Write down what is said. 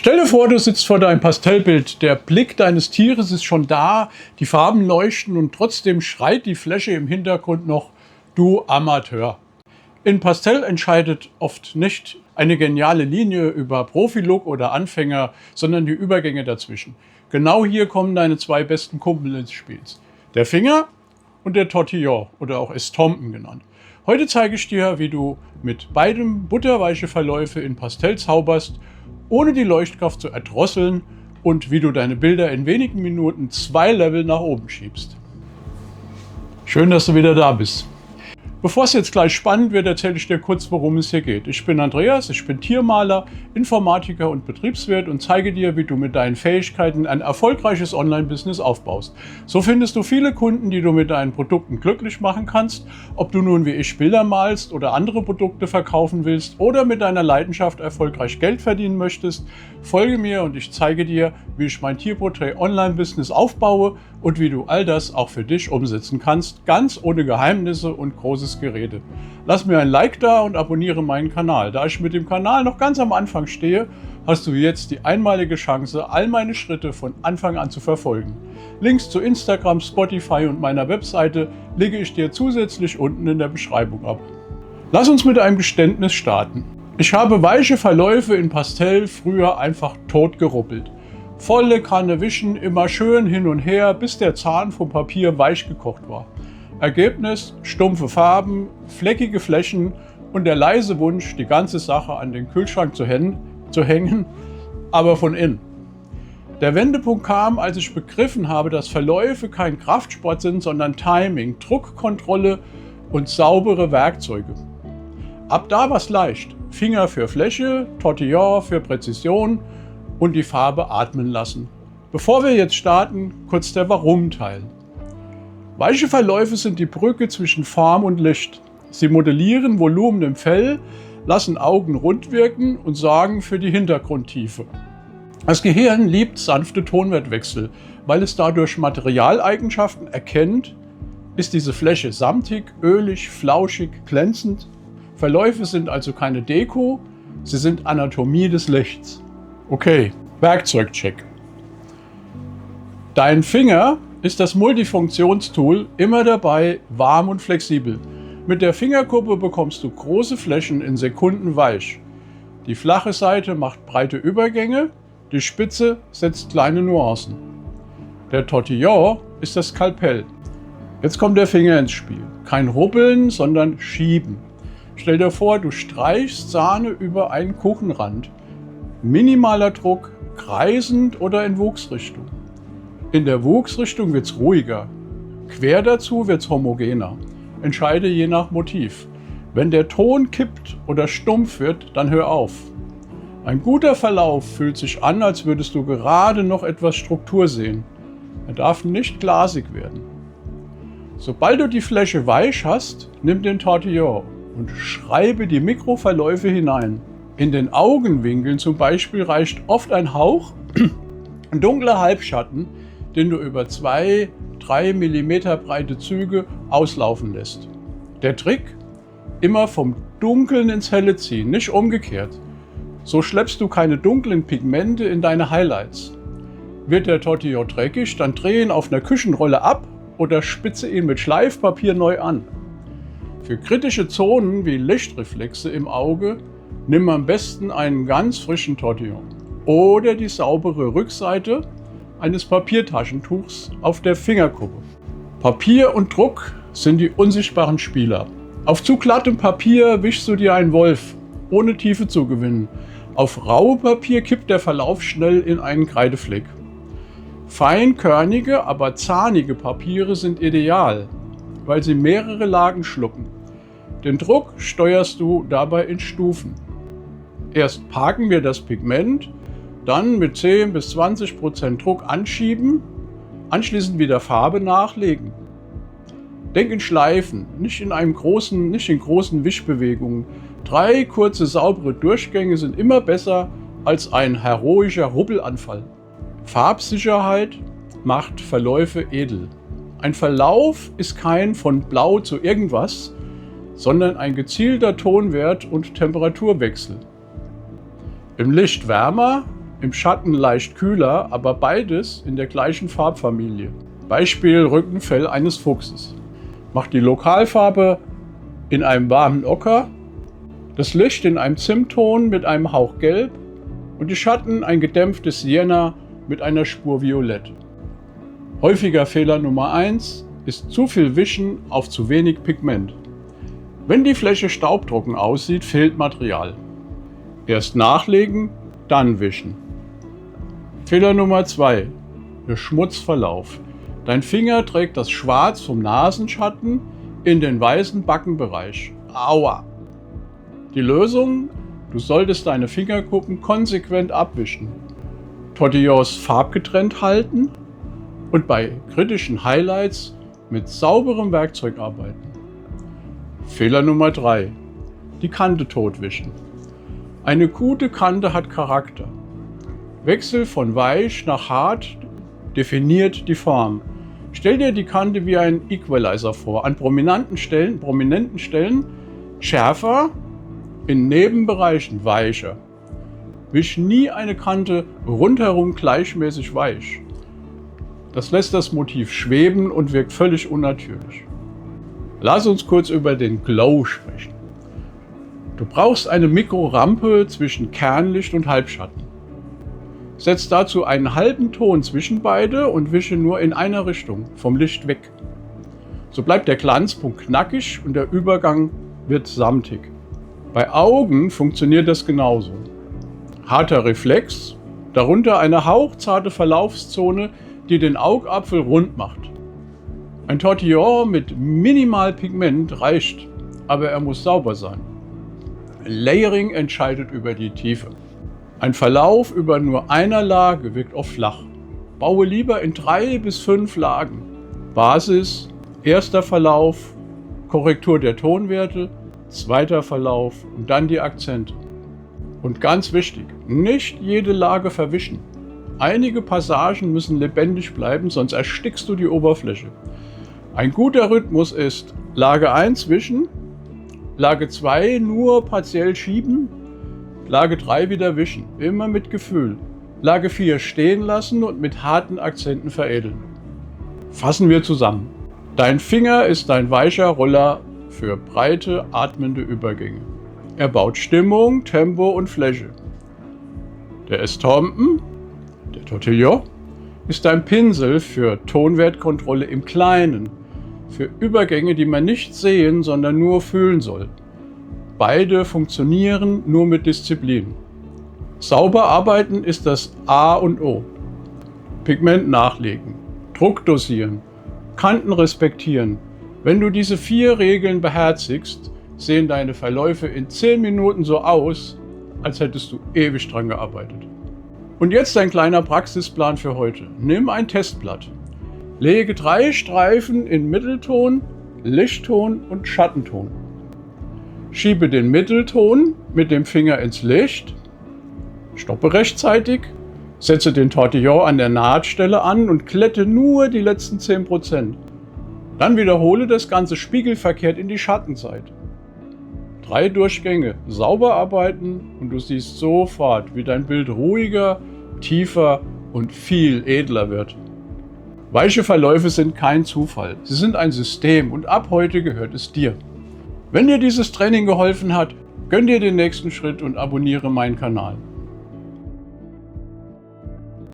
Stell dir vor, du sitzt vor deinem Pastellbild. Der Blick deines Tieres ist schon da, die Farben leuchten und trotzdem schreit die Fläche im Hintergrund noch: Du Amateur. In Pastell entscheidet oft nicht eine geniale Linie über Profi-Look oder Anfänger, sondern die Übergänge dazwischen. Genau hier kommen deine zwei besten Kumpel ins Spiel. Der Finger und der Tortillon oder auch Estompen genannt. Heute zeige ich dir, wie du mit beidem butterweiche Verläufe in Pastell zauberst, ohne die Leuchtkraft zu erdrosseln, und wie du deine Bilder in wenigen Minuten 2 Level nach oben schiebst. Schön, dass du wieder da bist. Bevor es jetzt gleich spannend wird, erzähle ich dir kurz, worum es hier geht. Ich bin Andreas, ich bin Tiermaler, Informatiker und Betriebswirt und zeige dir, wie du mit deinen Fähigkeiten ein erfolgreiches Online-Business aufbaust. So findest du viele Kunden, die du mit deinen Produkten glücklich machen kannst. Ob du nun wie ich Bilder malst oder andere Produkte verkaufen willst oder mit deiner Leidenschaft erfolgreich Geld verdienen möchtest, folge mir und ich zeige dir, wie ich mein Tierporträt-Online-Business aufbaue und wie du all das auch für dich umsetzen kannst, ganz ohne Geheimnisse und großes Gerede. Lass mir ein Like da und abonniere meinen Kanal. Da ich mit dem Kanal noch ganz am Anfang stehe, hast du jetzt die einmalige Chance, all meine Schritte von Anfang an zu verfolgen. Links zu Instagram, Spotify und meiner Webseite lege ich dir zusätzlich unten in der Beschreibung ab. Lass uns mit einem Geständnis starten. Ich habe weiche Verläufe in Pastell früher einfach totgeruppelt. Volle Kanne wischen, immer schön hin und her, bis der Zahn vom Papier weich gekocht war. Ergebnis: stumpfe Farben, fleckige Flächen und der leise Wunsch, die ganze Sache an den Kühlschrank zu hängen, aber von innen. Der Wendepunkt kam, als ich begriffen habe, dass Verläufe kein Kraftsport sind, sondern Timing, Druckkontrolle und saubere Werkzeuge. Ab da war es leicht. Finger für Fläche, Tortillon für Präzision und die Farbe atmen lassen. Bevor wir jetzt starten, kurz der Warum-Teil. Weiche Verläufe sind die Brücke zwischen Form und Licht. Sie modellieren Volumen im Fell, lassen Augen rund wirken und sorgen für die Hintergrundtiefe. Das Gehirn liebt sanfte Tonwertwechsel, weil es dadurch Materialeigenschaften erkennt. Ist diese Fläche samtig, ölig, flauschig, glänzend? Verläufe sind also keine Deko, sie sind Anatomie des Lichts. Okay, Werkzeugcheck. Dein Finger ist das Multifunktionstool, immer dabei, warm und flexibel. Mit der Fingerkuppe bekommst du große Flächen in Sekunden weich. Die flache Seite macht breite Übergänge, die Spitze setzt kleine Nuancen. Der Tortillon ist das Skalpell. Jetzt kommt der Finger ins Spiel. Kein Rubbeln, sondern Schieben. Stell dir vor, du streichst Sahne über einen Kuchenrand. Minimaler Druck, kreisend oder in Wuchsrichtung. In der Wuchsrichtung wird es ruhiger. Quer dazu wird es homogener. Entscheide je nach Motiv. Wenn der Ton kippt oder stumpf wird, dann hör auf. Ein guter Verlauf fühlt sich an, als würdest du gerade noch etwas Struktur sehen. Er darf nicht glasig werden. Sobald du die Fläche weich hast, nimm den Tortillon und schreibe die Mikroverläufe hinein. In den Augenwinkeln zum Beispiel reicht oft ein Hauch, ein dunkler Halbschatten, den du über 2-3 mm breite Züge auslaufen lässt. Der Trick: immer vom Dunkeln ins Helle ziehen, nicht umgekehrt. So schleppst du keine dunklen Pigmente in deine Highlights. Wird der Tortillon dreckig, dann dreh ihn auf einer Küchenrolle ab oder spitze ihn mit Schleifpapier neu an. Für kritische Zonen wie Lichtreflexe im Auge nimm am besten einen ganz frischen Tortillon oder die saubere Rückseite eines Papiertaschentuchs auf der Fingerkuppe. Papier und Druck sind die unsichtbaren Spieler. Auf zu glattem Papier wischst du dir einen Wolf, ohne Tiefe zu gewinnen. Auf rauem Papier kippt der Verlauf schnell in einen Kreidefleck. Feinkörnige, aber zahnige Papiere sind ideal, weil sie mehrere Lagen schlucken. Den Druck steuerst du dabei in Stufen. Erst parken wir das Pigment, dann mit 10-20% Druck anschieben, anschließend wieder Farbe nachlegen. Denk in Schleifen, nicht in großen Wischbewegungen. 3 kurze, saubere Durchgänge sind immer besser als ein heroischer Rubbelanfall. Farbsicherheit macht Verläufe edel. Ein Verlauf ist kein von blau zu irgendwas, sondern ein gezielter Tonwert und Temperaturwechsel. Im Licht wärmer im Schatten leicht kühler, aber beides in der gleichen Farbfamilie. Beispiel Rückenfell eines Fuchses. Mach die Lokalfarbe in einem warmen Ocker, das Licht in einem Zimtton mit einem Hauch Gelb und die Schatten ein gedämpftes Sienna mit einer Spur Violett. Häufiger Fehler Nummer 1 ist zu viel Wischen auf zu wenig Pigment. Wenn die Fläche staubtrocken aussieht, fehlt Material. Erst nachlegen, dann wischen. Fehler Nummer 2, der Schmutzverlauf. Dein Finger trägt das Schwarz vom Nasenschatten in den weißen Backenbereich. Aua! Die Lösung? Du solltest deine Fingerkuppen konsequent abwischen, Tortillons farbgetrennt halten und bei kritischen Highlights mit sauberem Werkzeug arbeiten. Fehler Nummer 3, die Kante totwischen. Eine gute Kante hat Charakter. Wechsel von weich nach hart definiert die Form. Stell dir die Kante wie ein Equalizer vor. An prominenten Stellen schärfer, in Nebenbereichen weicher. Wisch nie eine Kante rundherum gleichmäßig weich. Das lässt das Motiv schweben und wirkt völlig unnatürlich. Lass uns kurz über den Glow sprechen. Du brauchst eine Mikrorampe zwischen Kernlicht und Halbschatten. Setz dazu einen halben Ton zwischen beide und wische nur in einer Richtung, vom Licht weg. So bleibt der Glanzpunkt knackig und der Übergang wird samtig. Bei Augen funktioniert das genauso. Harter Reflex, darunter eine hauchzarte Verlaufszone, die den Augapfel rund macht. Ein Tortillon mit minimal Pigment reicht, aber er muss sauber sein. Layering entscheidet über die Tiefe. Ein Verlauf über nur einer Lage wirkt oft flach. Baue lieber in 3 bis 5 Lagen. Basis, erster Verlauf, Korrektur der Tonwerte, zweiter Verlauf und dann die Akzente. Und ganz wichtig, nicht jede Lage verwischen. Einige Passagen müssen lebendig bleiben, sonst erstickst du die Oberfläche. Ein guter Rhythmus ist Lage 1 wischen, Lage 2 nur partiell schieben, Lage 3 wieder wischen, immer mit Gefühl. Lage 4 stehen lassen und mit harten Akzenten veredeln. Fassen wir zusammen. Dein Finger ist dein weicher Roller für breite, atmende Übergänge. Er baut Stimmung, Tempo und Fläche. Der Estompen, der Tortillon, ist ein Pinsel für Tonwertkontrolle im Kleinen, für Übergänge, die man nicht sehen, sondern nur fühlen soll. Beide funktionieren nur mit Disziplin. Sauber arbeiten ist das A und O. Pigment nachlegen, Druck dosieren, Kanten respektieren. Wenn du diese 4 Regeln beherzigst, sehen deine Verläufe in 10 Minuten so aus, als hättest du ewig dran gearbeitet. Und jetzt ein kleiner Praxisplan für heute. Nimm ein Testblatt. Lege 3 Streifen in Mittelton, Lichtton und Schattenton. Schiebe den Mittelton mit dem Finger ins Licht. Stoppe rechtzeitig. Setze den Tortillon an der Nahtstelle an und glätte nur die letzten 10%. Dann wiederhole das Ganze spiegelverkehrt in die Schattenseite. 3 Durchgänge, sauber arbeiten und du siehst sofort, wie dein Bild ruhiger, tiefer und viel edler wird. Weiche Verläufe sind kein Zufall, sie sind ein System und ab heute gehört es dir. Wenn dir dieses Training geholfen hat, gönn dir den nächsten Schritt und abonniere meinen Kanal.